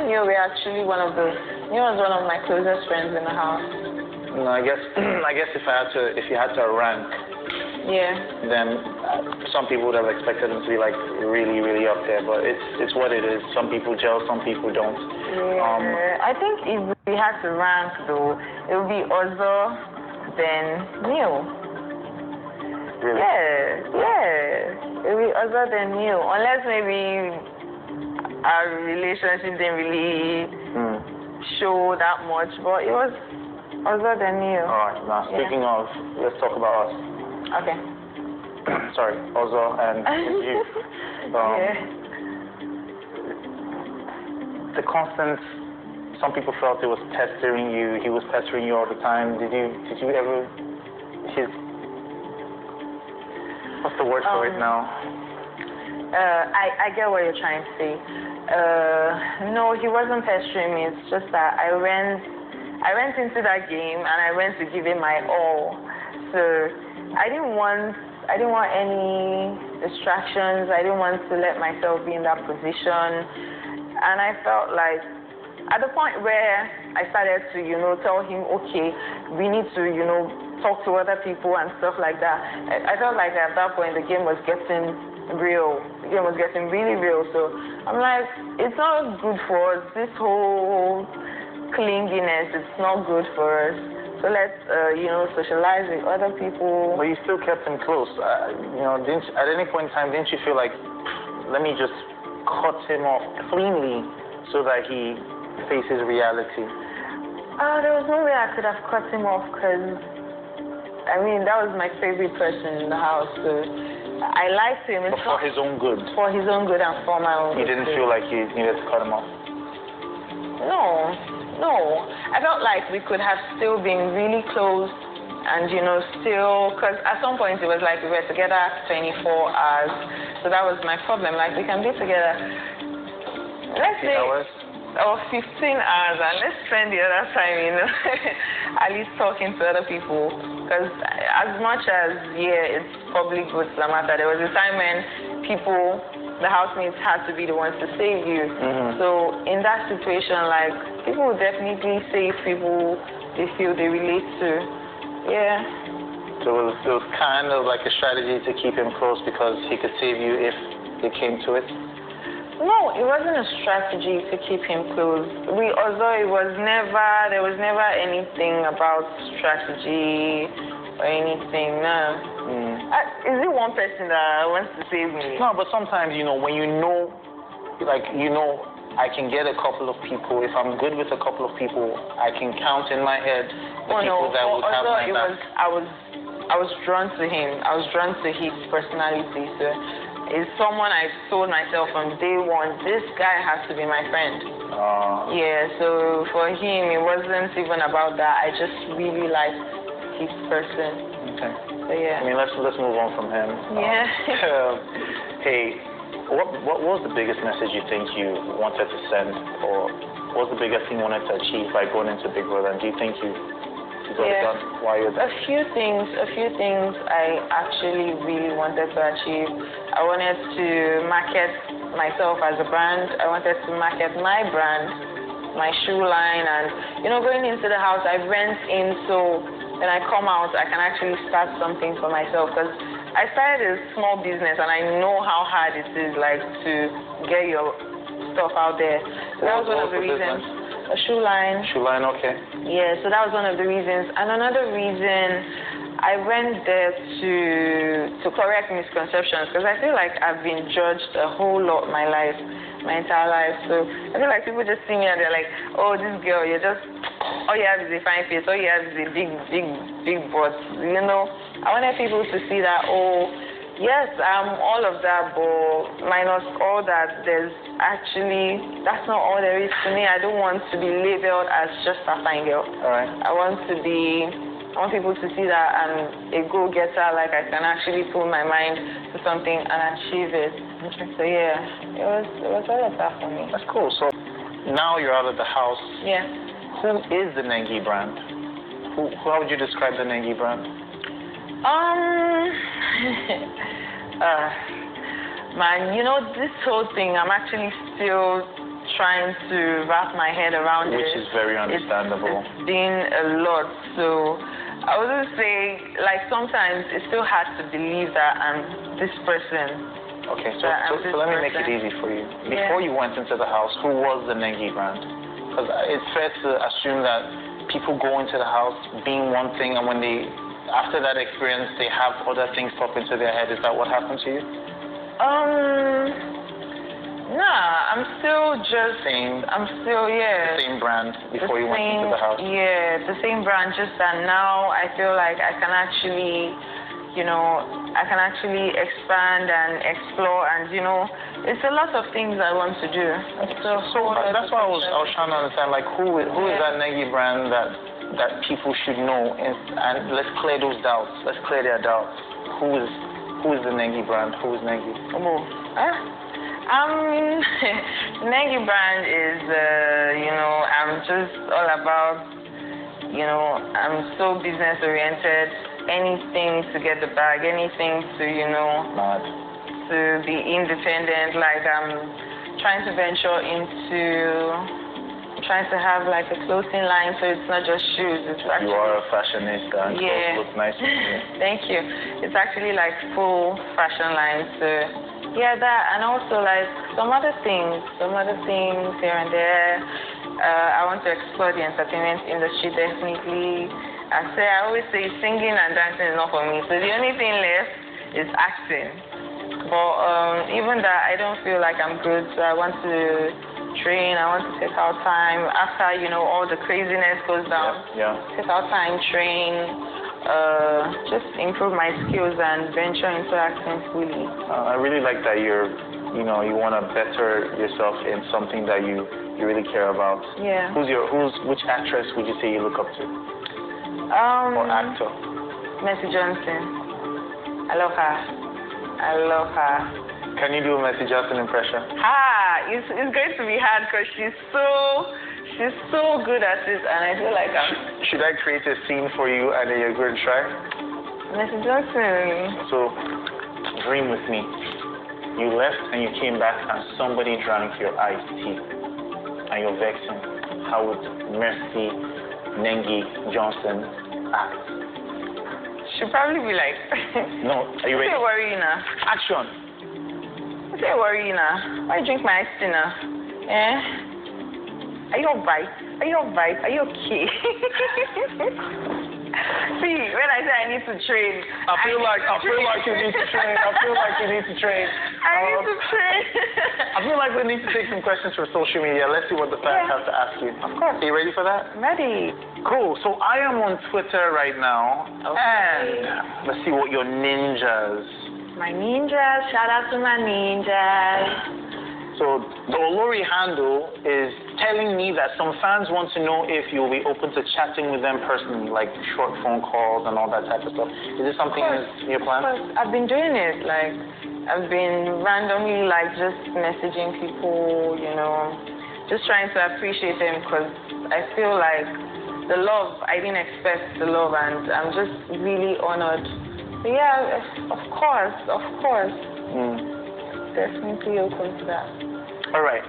Neil was actually one of my closest friends in the house. No, I guess if you had to rank, yeah, then some people would have expected him to be like really, really up there, but it's what it is. Some people gel, some people don't. Yeah, I think if we had to rank though, it would be Ozo, then Neil. Really? Yeah, it would be Ozo, then Neil, unless maybe our relationship didn't really show that much, but it was Ozo, then Neil. All right. Now speaking of, let's talk about us. Okay. Sorry, Ozo and you. The constant. Some people felt it was pestering you. He was pestering you all the time. Did you ever? What's the word for it now? I get what you're trying to say. No, he wasn't pestering me. It's just that I went into that game and I went to give it my all. So I didn't want any distractions. I didn't want to let myself be in that position. And I felt like at the point where I started to, tell him, okay, we need to, talk to other people and stuff like that, I felt like at that point the game was getting real. The game was getting really real. So I'm like, it's not good for us. This whole clinginess, it's not good for us. So let's, socialize with other people. But you still kept him close. At any point in time, didn't you feel like, let me just cut him off cleanly so that he faces reality? There was no way I could have cut him off because, that was my favorite person in the house. So I liked him. But for his own good? For his own good and for my own good. You didn't feel like you needed to cut him off? No. I felt like we could have still been really close and, still, because at some point it was like we were together 24 hours. So that was my problem. Like, we can be together, let's say, hours? Or 15 hours, and let's spend the other time, at least talking to other people. Because as much as, it's probably good to matter, there was a time when the housemates had to be the ones to save you. Mm-hmm. So in that situation, like, people will definitely save people they feel they relate to. Yeah. So it was kind of like a strategy to keep him close because he could save you if it came to it? No, it wasn't a strategy to keep him close. Although there was never anything about strategy or anything, no. Is it one person that wants to save me? No, but sometimes, when I can get a couple of people. If I'm good with a couple of people, I can count in my head the people that would have my back. I was drawn to him. I was drawn to his personality. So it's someone I told myself from day one, this guy has to be my friend. So for him, it wasn't even about that. I just really liked his person. Okay. So let's move on from him. Yeah. Hey, what was the biggest message you think you wanted to send, or what was the biggest thing you wanted to achieve by going into Big Brother? And do you think you got it done while you're there? A few things I actually really wanted to achieve. I wanted to market myself as a brand. I wanted to market my brand, my shoe line, and going into the house, I rent in so when I come out, I can actually start something for myself because I started a small business and I know how hard it is, like, to get your stuff out there. So that was one of the reasons. A shoe line. Shoe line, okay. Yeah, so that was one of the reasons. And another reason, I went there to correct misconceptions because I feel like I've been judged a whole lot my entire life. So I feel like people just see me and they're like, oh, this girl, all you have is a fine face, all you have is a big butt, I wanted people to see that, oh, yes, I'm all of that, but minus all that, that's not all there is to me. I don't want to be labeled as just a fine girl. All right. I want people to see that I'm a go-getter, like I can actually put my mind to something and achieve it. Okay. So it was all of that for me. That's cool. So now you're out of the house. Yeah. Who is the Nengi brand? How would you describe the Nengi brand? Man, this whole thing, I'm actually still trying to wrap my head around Which it. is very understandable. It's been a lot. So I would say, like, sometimes it's still hard to believe that I'm this person. Okay, so let me make it easy for you. Before you went into the house, who was the Nengi brand? Because it's fair to assume that people go into the house being one thing, and when after that experience, they have other things pop into their head. Is that what happened to you? Nah, I'm still the same brand before you went into the house? Yeah, the same brand, just that now I feel like I can actually, I can actually expand and explore, and it's a lot of things I want to do. So that's why I was trying to understand, like, who is that Nengi brand that people should know, and let's clear those doubts. Let's clear their doubts. Who is the Nengi brand? Who is Nengi? Nengi brand is I'm just all about I'm so business oriented. Anything to get the bag, anything to, to be independent. Like, I'm trying to venture into trying to have like a clothing line, so it's not just shoes. It's actually, you are a fashionista and clothes look nice on you. Thank you. It's actually like full fashion line. So yeah, that, and also like some other things here and there. I want to explore the entertainment industry, definitely. I always say singing and dancing is not for me. So the only thing left is acting. But even that, I don't feel like I'm good. So I want to train. I want to take out time after all the craziness goes down. Take out time, train, just improve my skills and venture into acting fully. I really like that you want to better yourself in something that you really care about. Yeah. Which actress would you say you look up to? Or actor? Mercy Johnson. I love her. Can you do a Mercy Johnson impression? It's going to be hard because she's so good at it, and I feel like Should I create a scene for you and then you're going to try? Mercy Johnson. So, dream with me. You left and you came back and somebody drank your iced tea. And you're vexing. How would Mercy Nengi-Johnson act? She'll probably be like... No, are you ready? Don't worry now. Action. Don't worry now. Why drink my iced tea now? Are you alright? Are you okay? See, when I say I need to train, I feel like you need to train. I need to train. I feel like we need to take some questions from social media. Let's see what the fans have to ask you. Of course. Are you ready for that? I'm ready. Cool. So I am on Twitter right now, and let's see what your ninjas. My ninjas. Shout out to my ninjas. So the Olori handle is telling me that some fans want to know if you'll be open to chatting with them personally, like short phone calls and all that type of stuff. Is this something in your plan? I've been doing it. Like, I've been randomly like just messaging people, just trying to appreciate them, because I feel like the love, I didn't expect the love, and I'm just really honored. But yeah, of course. Definitely open to that. All right.